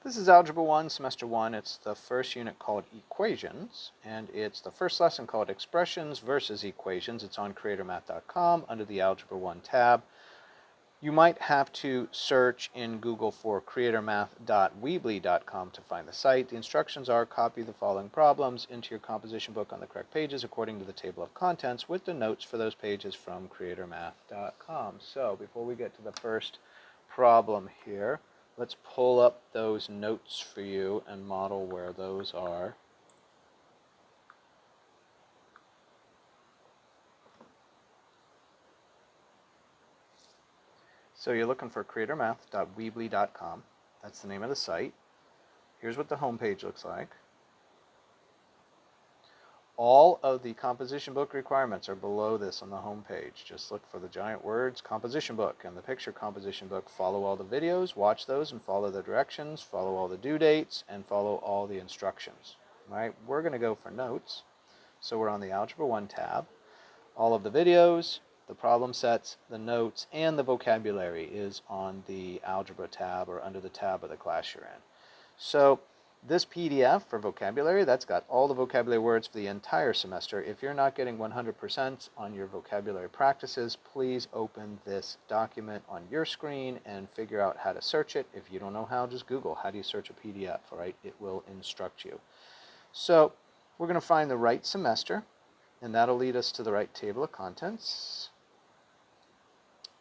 This is Algebra 1, Semester 1. It's the first unit called Equations, and it's the first lesson called Expressions versus Equations. It's on creatormath.com under the Algebra 1 tab. You might have to search in Google for creatormath.weebly.com to find the site. The instructions are copy the following problems into your composition book on the correct pages according to the table of contents with the notes for those pages from creatormath.com. So before we get to the first problem here, let's pull up those notes for you and model where those are. So you're looking for creatormath.weebly.com. That's the name of the site. Here's what the home page looks like. All of the composition book requirements are below this on the home page. Just look for the giant words composition book and the picture composition book. Follow all the videos, watch those and follow the directions, follow all the due dates, and follow all the instructions. All right, we're going to go for notes. So we're on the Algebra 1 tab. All of the videos, the problem sets, the notes, and the vocabulary is on the Algebra tab or under the tab of the class you're in. So this PDF for vocabulary, that's got all the vocabulary words for the entire semester. If you're not getting 100% on your vocabulary practices, please open this document on your screen and figure out how to search it. If you don't know how, just Google, how do you search a PDF, all right? It will instruct you. So we're going to find the right semester, and that'll lead us to the right table of contents.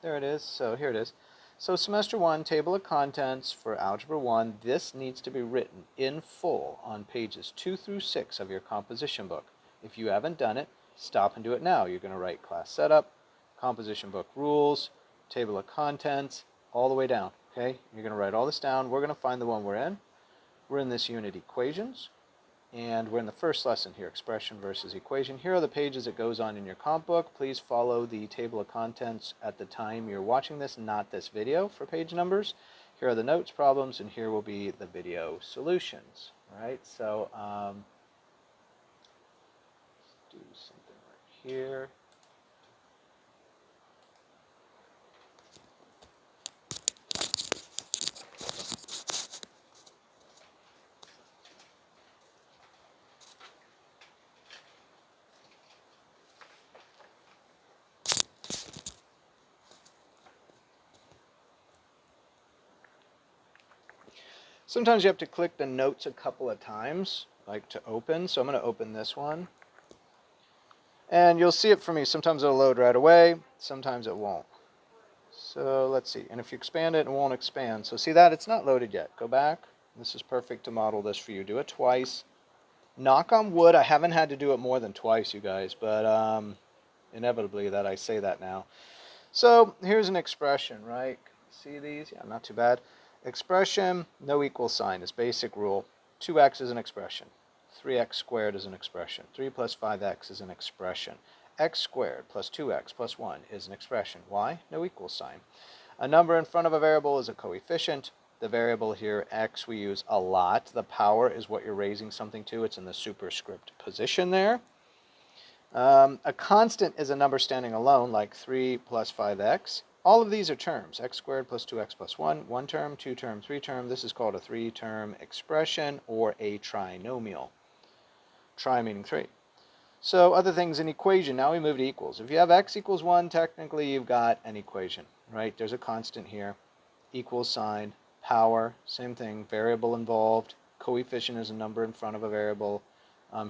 There it is. So here it is. So semester 1, table of contents for Algebra 1, this needs to be written in full on pages 2 through 6 of your composition book. If you haven't done it, stop and do it now. You're going to write class setup, composition book rules, table of contents, all the way down. Okay? You're going to write all this down. We're going to find the one we're in. We're in this unit Equations. And we're in the first lesson here, expression versus equation. Here are the pages it goes on in your comp book. Please follow the table of contents at the time you're watching this, not this video, for page numbers. Here are the notes, problems, and here will be the video solutions. All right, so let's do something right here. Sometimes you have to click the notes a couple of times, like to open. So I'm going to open this one. And you'll see it for me. Sometimes it'll load right away. Sometimes it won't. So let's see. And if you expand it, it won't expand. So see that? It's not loaded yet. Go back. This is perfect to model this for you. Do it twice. Knock on wood. I haven't had to do it more than twice, you guys. But inevitably that I say that now. So here's an expression, right? See these? Yeah, not too bad. Expression, no equal sign is basic rule. 2x is an expression. 3x squared is an expression. 3 plus 5x is an expression. X squared plus 2x plus 1 is an expression. Why? No equal sign. A number in front of a variable is a coefficient. The variable here, x, we use a lot. The power is what you're raising something to. It's in the superscript position there. A constant is a number standing alone, like 3 plus 5x. All of these are terms, x squared plus 2x plus 1, one term, two term, three term. This is called a three-term expression or a trinomial. Tri meaning 3. So other things in equation, now we move to equals. If you have x equals 1, technically you've got an equation, right? There's a constant here, equal sign, power, same thing, variable involved, coefficient is a number in front of a variable.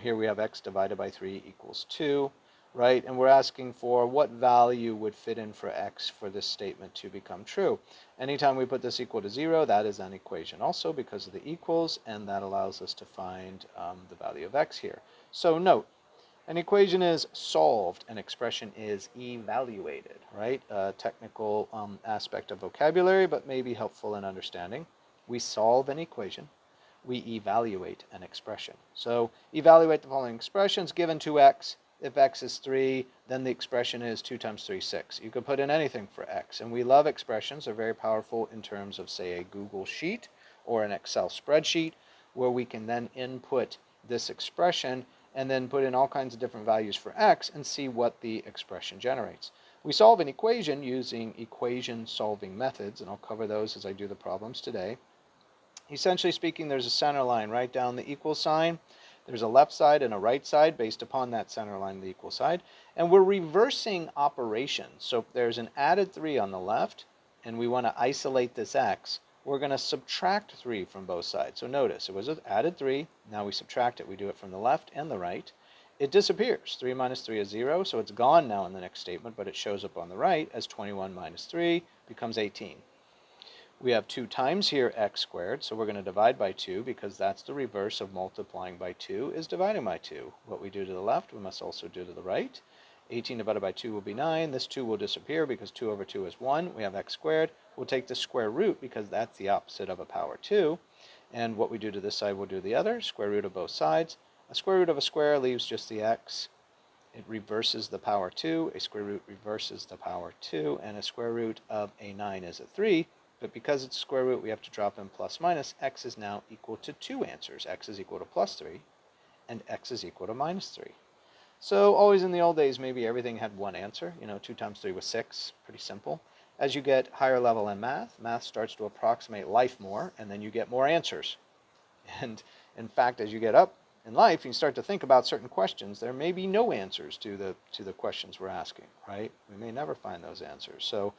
Here we have x divided by 3 equals 2. Right, and we're asking for what value would fit in for x for this statement to become true. Anytime we put this equal to 0, that is an equation also because of the equals, and that allows us to find the value of x here. So note, an equation is solved, an expression is evaluated, right? A technical aspect of vocabulary, but may be helpful in understanding. We solve an equation. We evaluate an expression. So evaluate the following expressions given to x. If x is 3, then the expression is 2 times 3, 6. You could put in anything for x. And we love expressions. They're very powerful in terms of, say, a Google Sheet or an Excel spreadsheet, where we can then input this expression and then put in all kinds of different values for x and see what the expression generates. We solve an equation using equation solving methods, and I'll cover those as I do the problems today. Essentially speaking, there's a center line right down the equal sign. There's a left side and a right side based upon that center line, the equal side. And we're reversing operations. So if there's an added 3 on the left, and we want to isolate this x, we're going to subtract 3 from both sides. So notice, it was an added 3. Now we subtract it. We do it from the left and the right. It disappears. 3 minus 3 is 0, so it's gone now in the next statement, but it shows up on the right as 21 minus 3 becomes 18. We have 2 times here x squared, so we're going to divide by 2 because that's the reverse of multiplying by 2 is dividing by 2. What we do to the left, we must also do to the right. 18 divided by 2 will be 9. This 2 will disappear because 2 over 2 is 1. We have x squared. We'll take the square root because that's the opposite of a power 2. And what we do to this side, we'll do the other. Square root of both sides. A square root of a square leaves just the x. It reverses the power 2. A square root reverses the power 2. And a square root of a 9 is a 3. But because it's square root, we have to drop in plus minus. X is now equal to 2 answers. X is equal to plus 3, and x is equal to minus 3. So always in the old days, maybe everything had one answer. 2 times 3 was 6. Pretty simple. As you get higher level in math, math starts to approximate life more, and then you get more answers. And in fact, as you get up in life, you start to think about certain questions. There may be no answers to the questions we're asking, right? We may never find those answers. So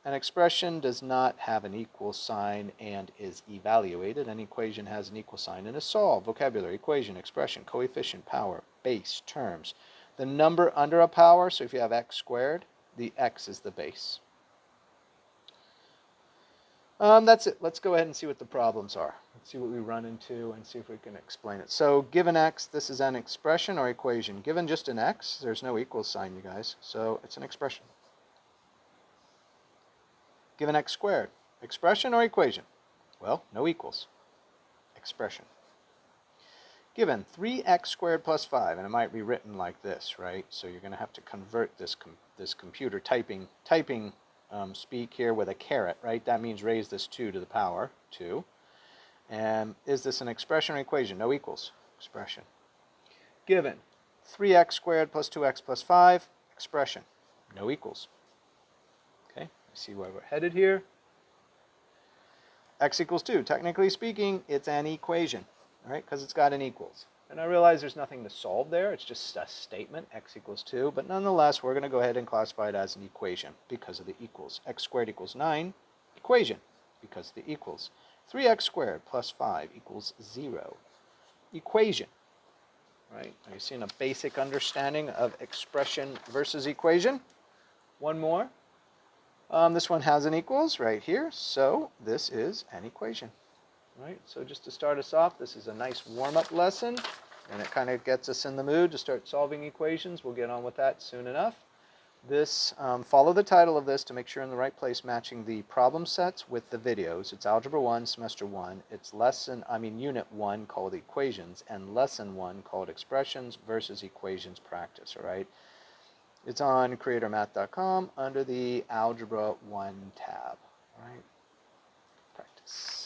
an expression does not have an equal sign and is evaluated. An equation has an equal sign and is solved. Vocabulary, equation, expression, coefficient, power, base, terms. The number under a power, so if you have x squared, the x is the base. That's it. Let's go ahead and see what the problems are. Let's see what we run into and see if we can explain it. So given x, this is an expression or equation. Given just an x, there's no equal sign, you guys. So it's an expression. Given x squared, expression or equation? Well, no equals. Expression. Given 3x squared plus 5, and it might be written like this, right? So you're going to have to convert this computer typing speak here with a caret, right? That means raise this 2 to the power 2. And is this an expression or equation? No equals. Expression. Given 3x squared plus 2x plus 5, expression. No equals. Okay, see where we're headed here. X equals 2. Technically speaking, it's an equation, all right, because it's got an equals. And I realize there's nothing to solve there. It's just a statement, x equals 2. But nonetheless, we're going to go ahead and classify it as an equation because of the equals. X squared equals 9. Equation because of the equals. 3x squared plus 5 equals 0. Equation. Right? Are you seeing a basic understanding of expression versus equation? One more. This one has an equals right here, so this is an equation. Right? So just to start us off, this is a nice warm-up lesson, and it kind of gets us in the mood to start solving equations. We'll get on with that soon enough. This, follow the title of this to make sure you're in the right place, matching the problem sets with the videos. It's Algebra 1, Semester 1. It's Unit 1 called Equations, and Lesson 1 called Expressions versus Equations Practice, all right? It's on creatormath.com under the Algebra 1 tab, all right? Practice.